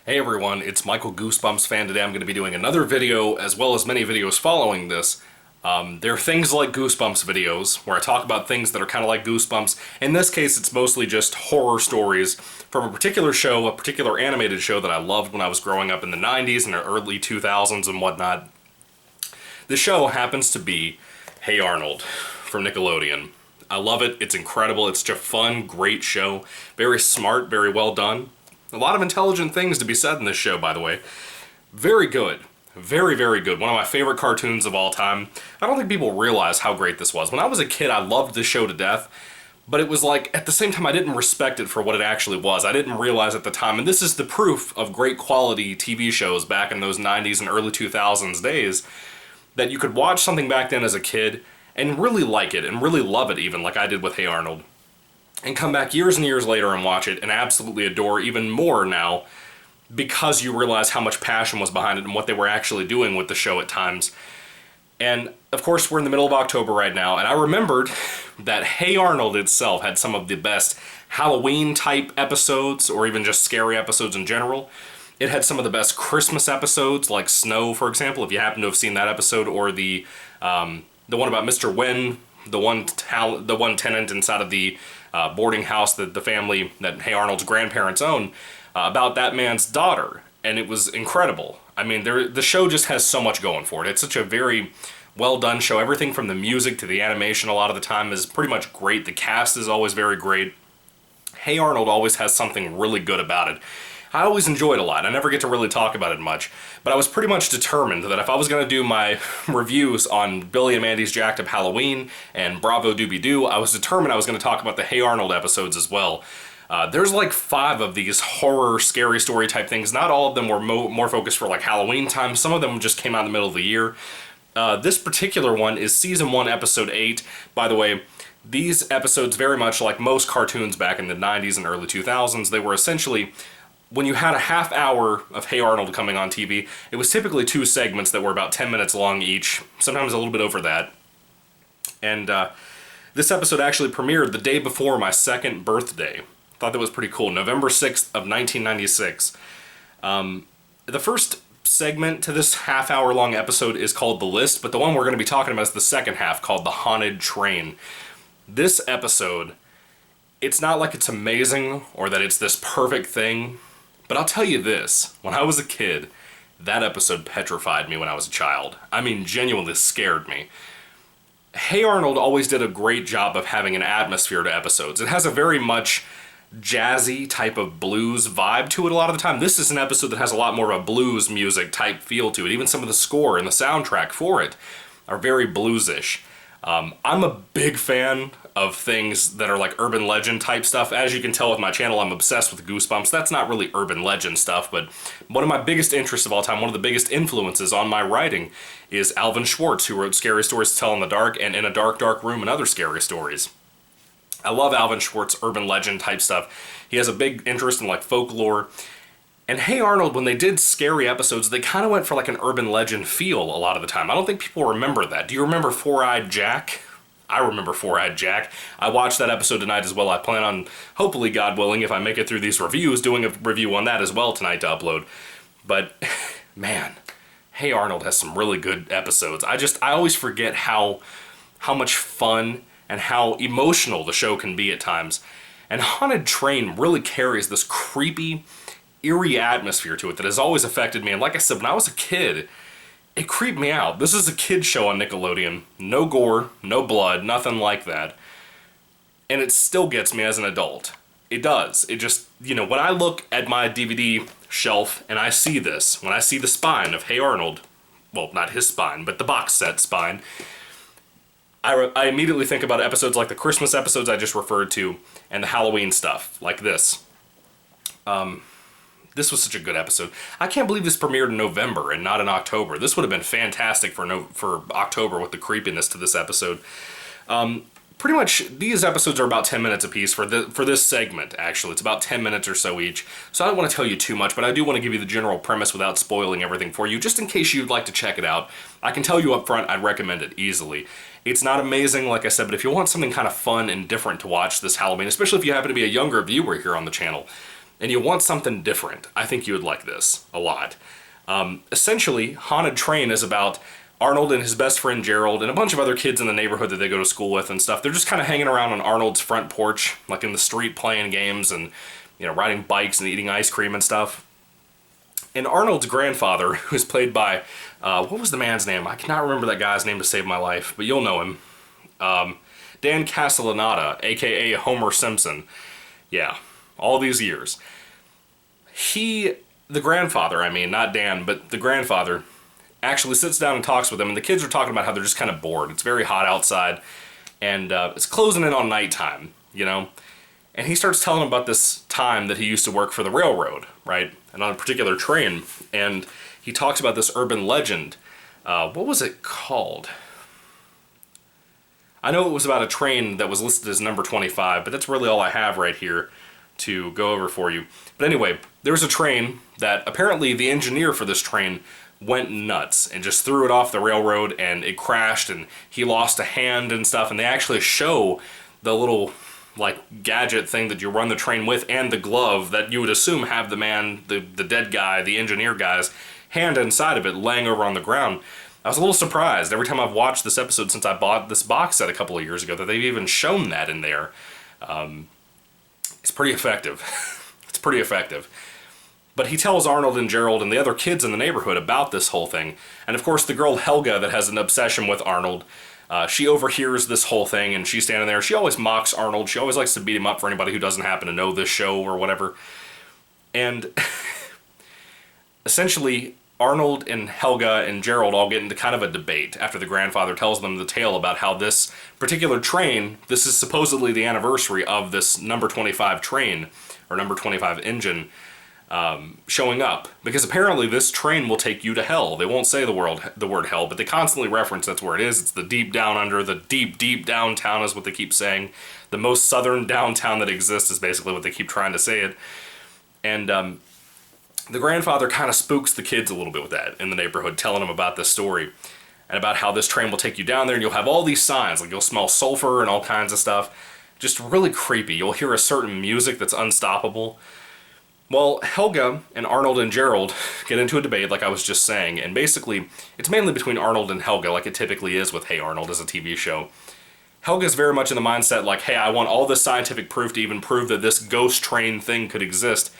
Hey everyone, it's Michael GoosebumpsFan. Today I'm going to be doing another video as well as many videos following this. There are things like Goosebumps videos where I talk about things that are kind of like Goosebumps. In this case, it's mostly just horror stories from a particular show, a particular animated show that I loved when I was growing up in the 90s and the early 2000s and whatnot. The show happens to be Hey Arnold from Nickelodeon. I love it. It's incredible. It's just a fun, great show. Very smart, very well done. A lot of intelligent things to be said in this show, by the way. Very good. Very, very good. One of my favorite cartoons of all time. I don't think people realize how great this was. When I was a kid, I loved this show to death, but it was like, at the same time, I didn't respect it for what it actually was. I didn't realize at the time, and this is the proof of great quality TV shows back in those 90s and early 2000s days, that you could watch something back then as a kid and really like it, and really love it even, like I did with Hey Arnold, and come back years and years later and watch it and absolutely adore even more now because you realize how much passion was behind it and what they were actually doing with the show at times. And of course, we're in the middle of October right now, and I remembered that Hey Arnold itself had some of the best Halloween type episodes, or even just scary episodes in general. It had some of the best Christmas episodes, like Snow, for example, if you happen to have seen that episode, or the one about Mr. Wen, the one tenant inside of the boarding house that the family, that Hey Arnold's grandparents own, about that man's daughter, and it was incredible. I mean, the show just has so much going for it. It's such a very well done show. Everything from the music to the animation a lot of the time is pretty much great. The cast is always very great. Hey Arnold always has something really good about it. I always enjoy it a lot. I never get to really talk about it much, but I was pretty much determined that if I was going to do my reviews on Billy and Mandy's Jacked Up Halloween and Bravo Doobie Doo, I was determined I was going to talk about the Hey Arnold episodes as well. There's like 5 of these horror, scary story type things. Not all of them were more focused for like Halloween time. Some of them just came out in the middle of the year. This particular one is Season 1, Episode 8. By the way, these episodes, very much like most cartoons back in the 90s and early 2000s, they were essentially, when you had a half hour of Hey Arnold coming on TV, it was typically 2 segments that were about 10 minutes long each, sometimes a little bit over that. And this episode actually premiered the day before my 2nd birthday. Thought that was pretty cool. November 6th of 1996. The first segment to this half-hour long episode is called The List, but the one we're going to be talking about is the second half, called The Haunted Train. This episode, it's not like it's amazing or that it's this perfect thing, but I'll tell you this, when I was a kid, that episode petrified me when I was a child. I mean, genuinely scared me. Hey Arnold always did a great job of having an atmosphere to episodes. It has a very much jazzy type of blues vibe to it a lot of the time. This is an episode that has a lot more of a blues music type feel to it. Even some of the score and the soundtrack for it are very bluesish. I'm a big fan of things that are like urban legend type stuff. As you can tell with my channel, I'm obsessed with Goosebumps. That's not really urban legend stuff, but one of my biggest interests of all time, one of the biggest influences on my writing is Alvin Schwartz, who wrote Scary Stories to Tell in the Dark and In a Dark, Dark Room and other scary stories. I love Alvin Schwartz urban legend type stuff. He has a big interest in like folklore. And Hey Arnold, when they did scary episodes, they kind of went for like an urban legend feel a lot of the time. I don't think people remember that. Do you remember Four-Eyed Jack? I remember Four-Eyed Jack. I watched that episode tonight as well. I plan on, hopefully, God willing, if I make it through these reviews, doing a review on that as well tonight to upload. But, man, Hey Arnold has some really good episodes. I always forget how much fun and how emotional the show can be at times. And Haunted Train really carries this creepy, eerie atmosphere to it that has always affected me. And like I said, when I was a kid, it creeped me out. This is a kid's show on Nickelodeon. No gore, no blood, nothing like that. And it still gets me as an adult. It does. It just, you know, when I look at my DVD shelf and I see this, when I see the spine of Hey Arnold, well, not his spine, but the box set spine, I immediately think about episodes like the Christmas episodes I just referred to and the Halloween stuff, like this. This was such a good episode. I can't believe this premiered in November and not in October. This would have been fantastic for October with the creepiness to this episode. Pretty much, these episodes are about 10 minutes apiece for this segment, actually. It's about 10 minutes or so each. So I don't want to tell you too much, but I do want to give you the general premise without spoiling everything for you, just in case you'd like to check it out. I can tell you up front, I'd recommend it easily. It's not amazing, like I said, but if you want something kind of fun and different to watch this Halloween, especially if you happen to be a younger viewer here on the channel, and you want something different, I think you would like this a lot. Essentially, Haunted Train is about Arnold and his best friend Gerald and a bunch of other kids in the neighborhood that they go to school with and stuff. They're just kind of hanging around on Arnold's front porch, like in the street playing games and, you know, riding bikes and eating ice cream and stuff. And Arnold's grandfather, who's played by, what was the man's name? I cannot remember that guy's name to save my life, but you'll know him. Dan Castellaneta, aka Homer Simpson. Yeah, all these years. The grandfather, I mean, not Dan, but the grandfather, actually sits down and talks with them, and the kids are talking about how they're just kind of bored. It's very hot outside, and it's closing in on nighttime, you know? And he starts telling them about this time that he used to work for the railroad, right? And on a particular train, and he talks about this urban legend. What was it called? I know it was about a train that was listed as number 25, but that's really all I have right here to go over for you. But anyway, there was a train that apparently the engineer for this train went nuts and just threw it off the railroad, and it crashed, and he lost a hand and stuff, and they actually show the little like gadget thing that you run the train with and the glove that you would assume have the dead guy, the engineer guy's hand inside of it laying over on the ground. I was a little surprised every time I've watched this episode since I bought this box set a couple of years ago that they've even shown that in there. It's pretty effective. It's pretty effective. But he tells Arnold and Gerald and the other kids in the neighborhood about this whole thing. And of course the girl Helga that has an obsession with Arnold, she overhears this whole thing, and she's standing there. She always mocks Arnold. She always likes to beat him up for anybody who doesn't happen to know this show or whatever. And essentially, Arnold and Helga and Gerald all get into kind of a debate after the grandfather tells them the tale about how this particular train, this is supposedly the anniversary of this number 25 train, or number 25 engine, showing up, because apparently this train will take you to hell. They won't say the word hell, but they constantly reference that's where it is. It's the deep down under, the deep, deep downtown is what they keep saying. The most southern downtown that exists is basically what they keep trying to say it. And the grandfather kind of spooks the kids a little bit with that in the neighborhood, telling them about this story and about how this train will take you down there, and you'll have all these signs, like you'll smell sulfur and all kinds of stuff. Just really creepy. You'll hear a certain music that's unstoppable. Well, Helga and Arnold and Gerald get into a debate, like I was just saying, and basically, it's mainly between Arnold and Helga, like it typically is with Hey Arnold as a TV show. Helga's very much in the mindset like, hey, I want all this scientific proof to even prove that this ghost train thing could exist.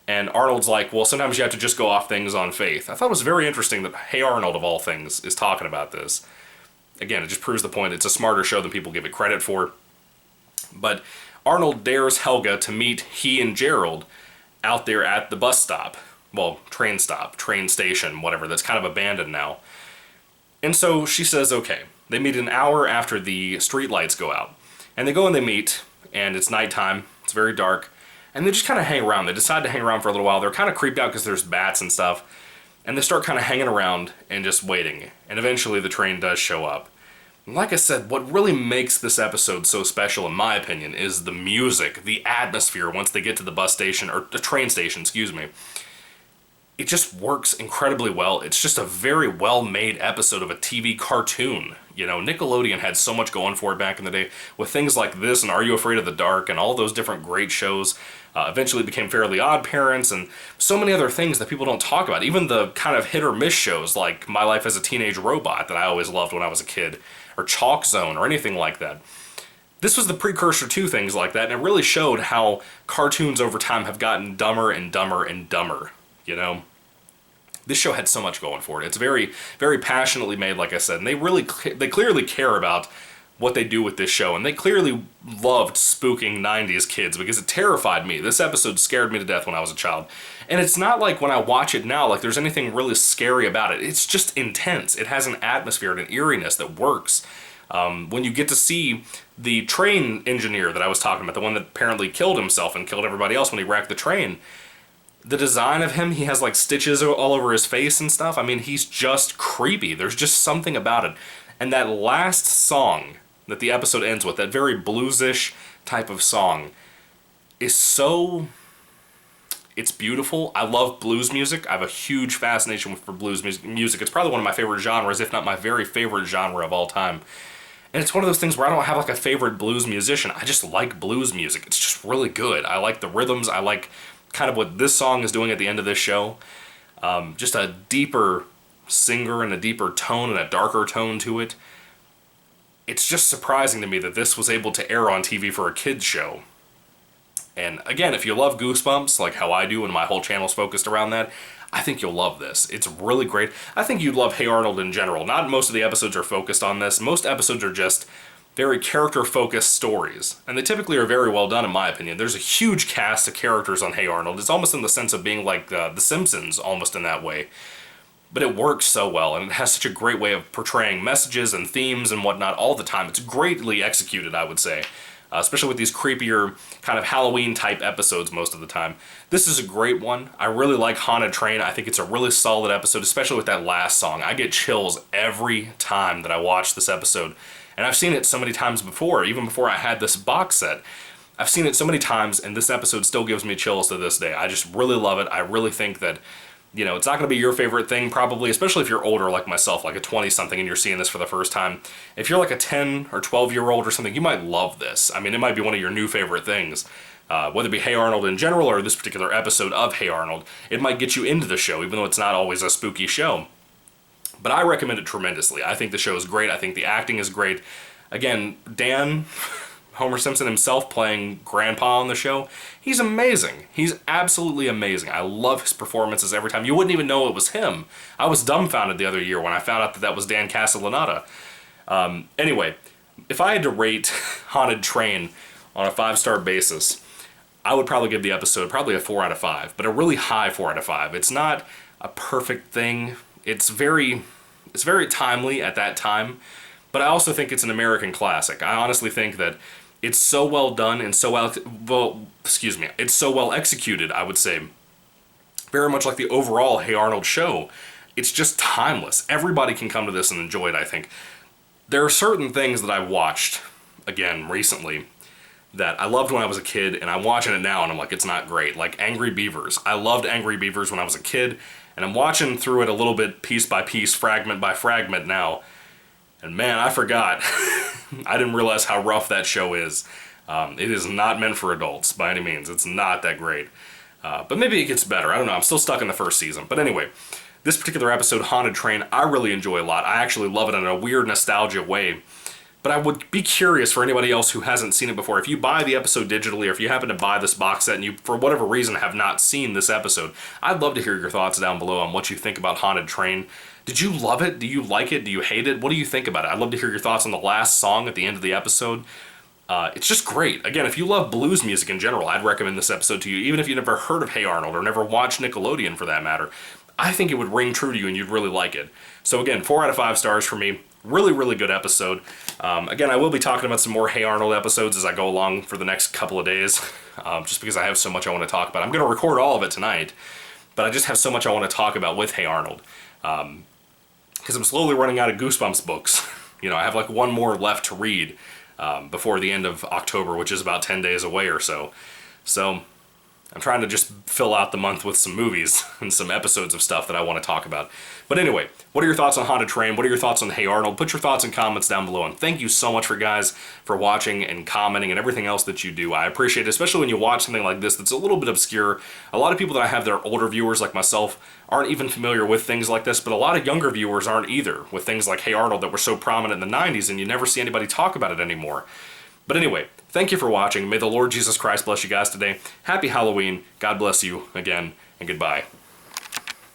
And Arnold's like, well, sometimes you have to just go off things on faith. I thought it was very interesting that Hey Arnold, of all things, is talking about this. Again, it just proves the point. It's a smarter show than people give it credit for. But Arnold dares Helga to meet he and Gerald out there at the bus stop. Well, train stop, train station, whatever, that's kind of abandoned now. And so she says, okay. They meet an hour after the street lights go out. And they go and they meet, and it's nighttime, it's very dark, and they just kind of hang around. They decide to hang around for a little while. They're kind of creeped out because there's bats and stuff, and they start kind of hanging around and just waiting. And eventually the train does show up. Like I said, what really makes this episode so special, in my opinion, is the music, the atmosphere once they get to the bus station, or the train station, excuse me. It just works incredibly well. It's just a very well-made episode of a TV cartoon. You know, Nickelodeon had so much going for it back in the day with things like this and Are You Afraid of the Dark and all those different great shows. Eventually became Fairly Odd Parents and so many other things that people don't talk about. Even the kind of hit or miss shows like My Life as a Teenage Robot that I always loved when I was a kid, or Chalk Zone, or anything like that. This was the precursor to things like that, and it really showed how cartoons over time have gotten dumber and dumber and dumber, you know? This show had so much going for it. It's very, very passionately made, like I said, and they clearly care about what they do with this show, and they clearly loved spooking 90s kids because it terrified me. This episode scared me to death when I was a child. And it's not like when I watch it now, like there's anything really scary about it. It's just intense. It has an atmosphere and an eeriness that works. When you get to see the train engineer that I was talking about, the one that apparently killed himself and killed everybody else when he wrecked the train, the design of him, he has like stitches all over his face and stuff. I mean, he's just creepy. There's just something about it. And that last song that the episode ends with, that very bluesish type of song, is so... It's beautiful. I love blues music. I have a huge fascination for blues music. It's probably one of my favorite genres, if not my very favorite genre of all time. And it's one of those things where I don't have like a favorite blues musician. I just like blues music. It's just really good. I like the rhythms. I like kind of what this song is doing at the end of this show. Just a deeper singer and a deeper tone and a darker tone to it. It's just surprising to me that this was able to air on TV for a kids show. And again, if you love Goosebumps, like how I do and my whole channel's focused around that, I think you'll love this. It's really great. I think you'd love Hey Arnold in general. Not most of the episodes are focused on this. Most episodes are just very character-focused stories. And they typically are very well done, in my opinion. There's a huge cast of characters on Hey Arnold. It's almost in the sense of being like The Simpsons, almost in that way. But it works so well, and it has such a great way of portraying messages and themes and whatnot all the time. It's greatly executed, I would say. Especially with these creepier kind of Halloween-type episodes most of the time. This is a great one. I really like Haunted Train. I think it's a really solid episode, especially with that last song. I get chills every time that I watch this episode. And I've seen it so many times before, even before I had this box set. I've seen it so many times, and this episode still gives me chills to this day. I just really love it. I really think that, you know, it's not going to be your favorite thing probably, especially if you're older like myself, like a 20-something, and you're seeing this for the first time. If you're like a 10 or 12-year-old or something, you might love this. I mean, it might be one of your new favorite things. Whether it be Hey Arnold in general or this particular episode of Hey Arnold, it might get you into the show, even though it's not always a spooky show. But I recommend it tremendously. I think the show is great. I think the acting is great. Again, Dan, Homer Simpson himself playing Grandpa on the show, he's amazing. He's absolutely amazing. I love his performances every time. You wouldn't even know it was him. I was dumbfounded the other year when I found out that that was Dan Castellaneta. Anyway, if I had to rate Haunted Train on a 5-star basis, I would probably give the episode probably a 4 out of 5, but a really high 4 out of 5. It's not a perfect thing. It's very timely at that time, but I also think it's an American classic. I honestly think that it's so well done and it's so well executed, I would say. Very much like the overall Hey Arnold show. It's just timeless. Everybody can come to this and enjoy it, I think. There are certain things that I've watched, again, recently, that I loved when I was a kid, and I'm watching it now and I'm like, it's not great. Like Angry Beavers. I loved Angry Beavers when I was a kid, and I'm watching through it a little bit piece by piece, fragment by fragment now. And man, I forgot. I didn't realize how rough that show is. It is not meant for adults by any means. It's not that great. But maybe it gets better. I don't know. I'm still stuck in the first season. But anyway, this particular episode, Haunted Train, I really enjoy a lot. I actually love it in a weird nostalgia way. But I would be curious for anybody else who hasn't seen it before. If you buy the episode digitally, or if you happen to buy this box set and you, for whatever reason, have not seen this episode, I'd love to hear your thoughts down below on what you think about Haunted Train. Did you love it? Do you like it? Do you hate it? What do you think about it? I'd love to hear your thoughts on the last song at the end of the episode. It's just great. Again, if you love blues music in general, I'd recommend this episode to you, even if you never heard of Hey Arnold or never watched Nickelodeon for that matter. I think it would ring true to you and you'd really like it. So again, 4 out of 5 stars for me. Really, really good episode. Again, I will be talking about some more Hey Arnold episodes as I go along for the next couple of days, just because I have so much I want to talk about. I'm going to record all of it tonight, but I just have so much I want to talk about with Hey Arnold. Because I'm slowly running out of Goosebumps books. You know, I have like one more left to read before the end of October, which is about 10 days away or so. So I'm trying to just fill out the month with some movies and some episodes of stuff that I want to talk about. But anyway, what are your thoughts on Haunted Train? What are your thoughts on Hey Arnold? Put your thoughts and comments down below. And thank you so much for watching and commenting and everything else that you do. I appreciate it, especially when you watch something like this that's a little bit obscure. A lot of people that I have that are older viewers like myself aren't even familiar with things like this, but a lot of younger viewers aren't either with things like Hey Arnold that were so prominent in the 90s and you never see anybody talk about it anymore. But anyway, thank you for watching. May the Lord Jesus Christ bless you guys today. Happy Halloween. God bless you again, and goodbye.